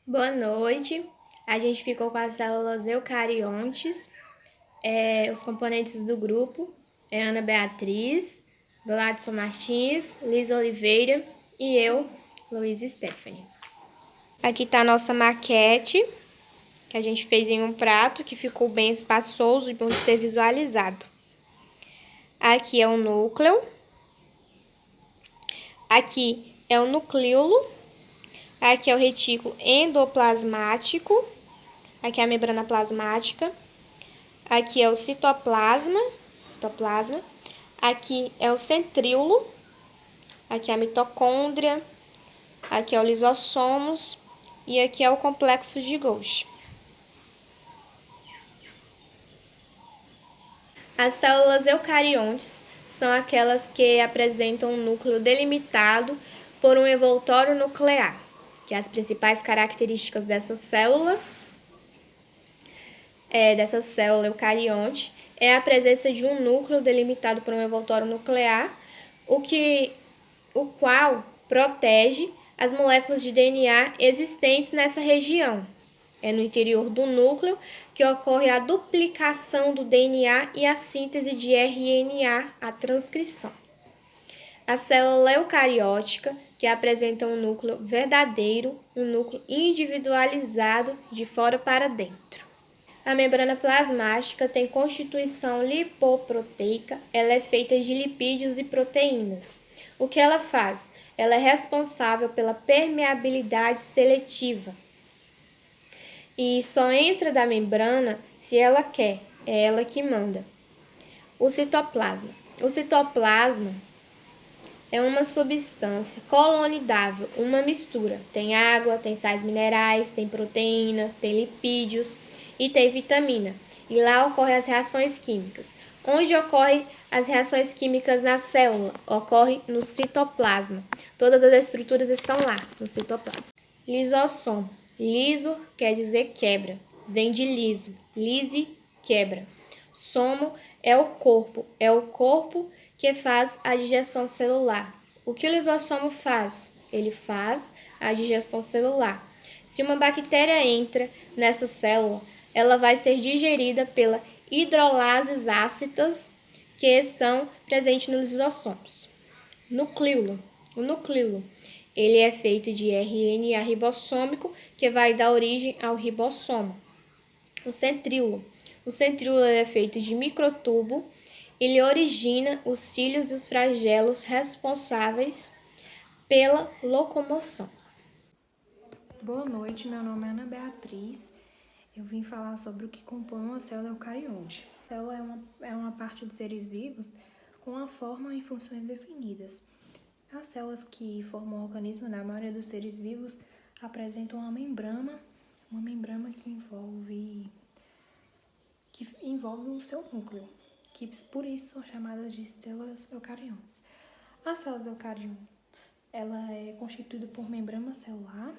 Boa noite. A gente ficou com as células eucariontes. Os componentes do grupo é Ana Beatriz, Gladson Martins, Liz Oliveira e eu, Luiz Stephanie. Aqui está a nossa maquete, que a gente fez em um prato, que ficou bem espaçoso e bom de ser visualizado. Aqui é o núcleo. Aqui é o nucleolo. Aqui é o retículo endoplasmático. Aqui é a membrana plasmática. Aqui é o citoplasma. Aqui é o centríolo. Aqui é a mitocôndria. Aqui é o lisossomos. E aqui é o complexo de Golgi. As células eucariontes são aquelas que apresentam um núcleo delimitado por um envoltório nuclear, que as principais características dessa célula eucarionte é a presença de um núcleo delimitado por um envoltório nuclear, o qual protege as moléculas de DNA existentes nessa região. É no interior do núcleo que ocorre a duplicação do DNA e a síntese de RNA, a transcrição. A célula eucariótica, que apresenta um núcleo verdadeiro, um núcleo individualizado de fora para dentro. A membrana plasmática tem constituição lipoproteica, ela é feita de lipídios e proteínas. O que ela faz? Ela é responsável pela permeabilidade seletiva. E só entra da membrana se ela quer, é ela que manda. O citoplasma. O citoplasma é uma substância colonidável, uma mistura. Tem água, tem sais minerais, tem proteína, tem lipídios e tem vitamina. E lá ocorrem as reações químicas. Onde ocorrem as reações químicas na célula? Ocorre no citoplasma. Todas as estruturas estão lá, no citoplasma. Lisossomo. Liso quer dizer quebra. Vem de liso. Lise, quebra. Somo é o corpo que faz a digestão celular. O que o lisossomo faz? Ele faz a digestão celular. Se uma bactéria entra nessa célula, ela vai ser digerida pela hidrolases ácidas que estão presentes nos lisossomos. Nucleolo. O nucleolo, ele é feito de RNA ribossômico que vai dar origem ao ribossomo. O centríolo. O centríolo é feito de microtubo. Ele origina os cílios e os flagelos responsáveis pela locomoção. Boa noite, meu nome é Ana Beatriz. Eu vim falar sobre o que compõe uma célula eucarionte. A célula é uma parte de seres vivos com uma forma e funções definidas. As células que formam o organismo da maioria dos seres vivos apresentam uma membrana que envolve o seu núcleo, que por isso são chamadas de células eucariontes. As células eucariontes, ela é constituída por membrana celular,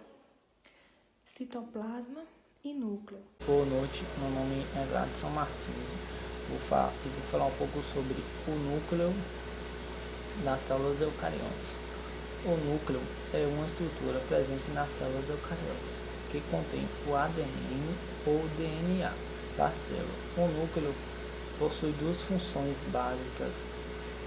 citoplasma e núcleo. Boa noite, meu nome é Gladson Martins. Vou falar um pouco sobre o núcleo das células eucariontes. O núcleo é uma estrutura presente nas células eucariontes que contém o ADN ou DNA da célula. O núcleo possui duas funções básicas,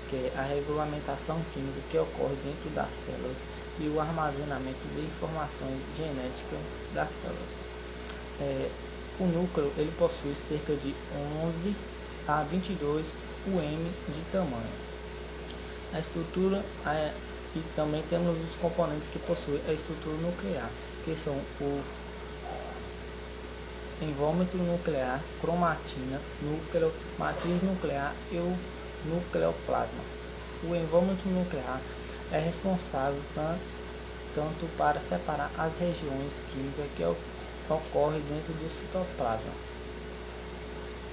que é a regulamentação química que ocorre dentro das células e o armazenamento de informações genéticas das células. O núcleo ele possui cerca de 11 a 22 UM de tamanho. A estrutura e também temos os componentes que possuem a estrutura nuclear, que são o invólucro nuclear, cromatina, núcleo, matriz nuclear e o nucleoplasma. O invólucro nuclear é responsável tanto para separar as regiões químicas que ocorrem dentro do citoplasma.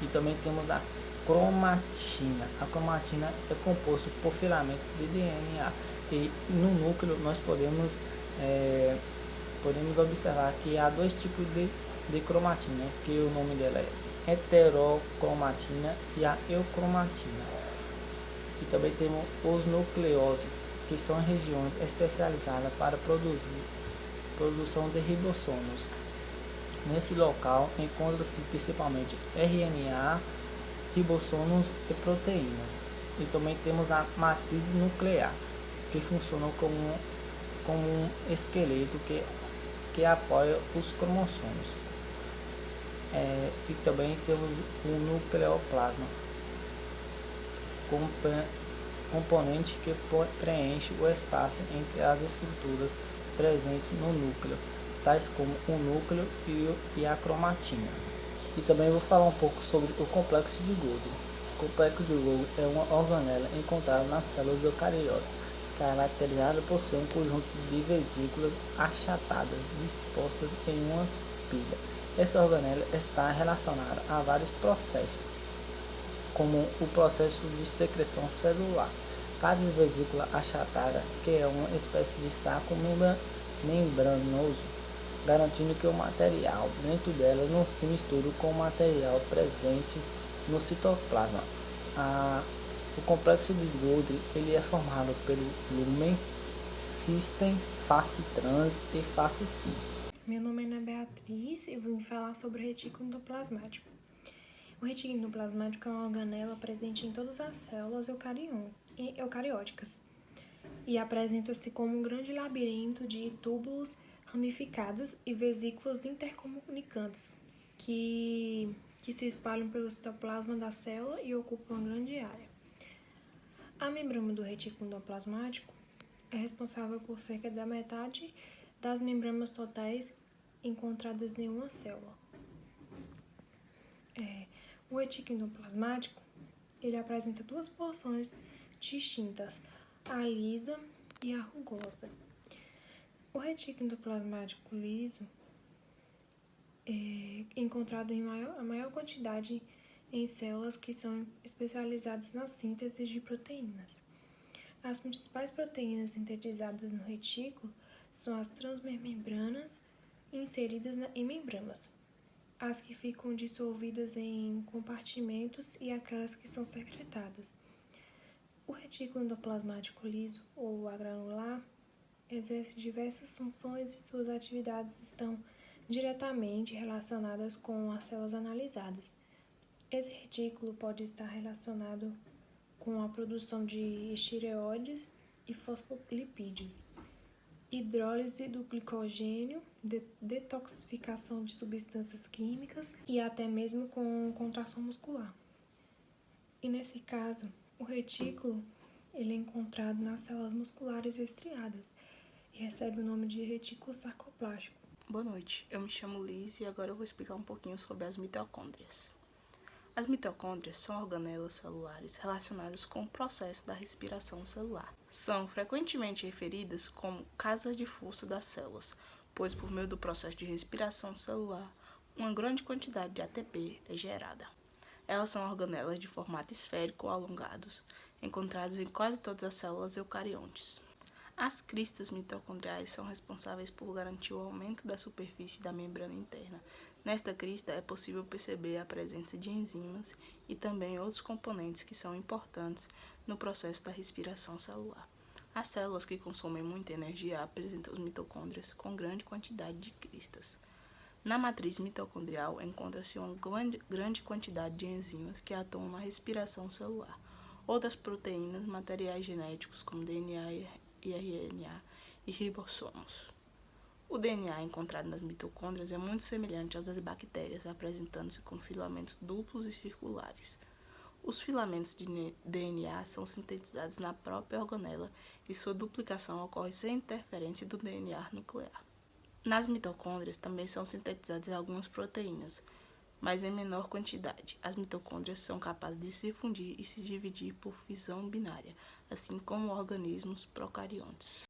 E também temos a cromatina. A cromatina é composta por filamentos de DNA e no núcleo nós podemos observar que há dois tipos de cromatina, que o nome dela é heterocromatina e a eucromatina. E também temos os nucleoses, que são regiões especializadas para produzir produção de ribossomos. Nesse local encontra-se principalmente RNA, ribossomos e proteínas. E também temos a matriz nuclear, que funciona como um esqueleto que apoia os cromossomos. E também temos o nucleoplasma, componente que preenche o espaço entre as estruturas presentes no núcleo, tais como o núcleo e a cromatina. E também vou falar um pouco sobre o complexo de Golgi. O complexo de Golgi é uma organela encontrada nas células eucariotas, caracterizada por ser um conjunto de vesículas achatadas dispostas em uma pilha. Essa organela está relacionada a vários processos, como o processo de secreção celular. Cada vesícula achatada, que é uma espécie de saco membranoso, garantindo que o material dentro dela não se misture com o material presente no citoplasma. O complexo de Golgi ele é formado pelo lumen, sistem, face trans e face cis. Meu nome é Ana Beatriz e vim falar sobre o retículo endoplasmático. O retículo endoplasmático é uma organela presente em todas as células eucarióticas e apresenta-se como um grande labirinto de túbulos ramificados e vesículas intercomunicantes que se espalham pelo citoplasma da célula e ocupam uma grande área. A membrana do retículo endoplasmático é responsável por cerca da metade das membranas totais encontradas em uma célula. O retículo endoplasmático ele apresenta duas porções distintas, a lisa e a rugosa. O retículo endoplasmático liso é encontrado em maior quantidade em células que são especializadas na síntese de proteínas. As principais proteínas sintetizadas no retículo são as transmembranas inseridas em membranas, as que ficam dissolvidas em compartimentos e aquelas que são secretadas. O retículo endoplasmático liso, ou agranular, exerce diversas funções e suas atividades estão diretamente relacionadas com as células analisadas. Esse retículo pode estar relacionado com a produção de esteroides e fosfolipídios, hidrólise do glicogênio, detoxificação de substâncias químicas e até mesmo com contração muscular. E nesse caso, o retículo ele é encontrado nas células musculares estriadas e recebe o nome de retículo sarcoplástico. Boa noite, eu me chamo Liz e agora eu vou explicar um pouquinho sobre as mitocôndrias. As mitocôndrias são organelas celulares relacionadas com o processo da respiração celular. São frequentemente referidas como casas de força das células, pois por meio do processo de respiração celular, uma grande quantidade de ATP é gerada. Elas são organelas de formato esférico ou alongados, encontradas em quase todas as células eucariontes. As cristas mitocondriais são responsáveis por garantir o aumento da superfície da membrana interna. Nesta crista é possível perceber a presença de enzimas e também outros componentes que são importantes no processo da respiração celular. As células que consomem muita energia apresentam os mitocôndrias com grande quantidade de cristas. Na matriz mitocondrial encontra-se uma grande quantidade de enzimas que atuam na respiração celular. Outras proteínas, materiais genéticos como DNA e RNA e ribossomos. O DNA encontrado nas mitocôndrias é muito semelhante ao das bactérias, apresentando-se com filamentos duplos e circulares. Os filamentos de DNA são sintetizados na própria organela e sua duplicação ocorre sem interferência do DNA nuclear. Nas mitocôndrias também são sintetizadas algumas proteínas, mas em menor quantidade. As mitocôndrias são capazes de se fundir e se dividir por fissão binária, assim como organismos procariontes.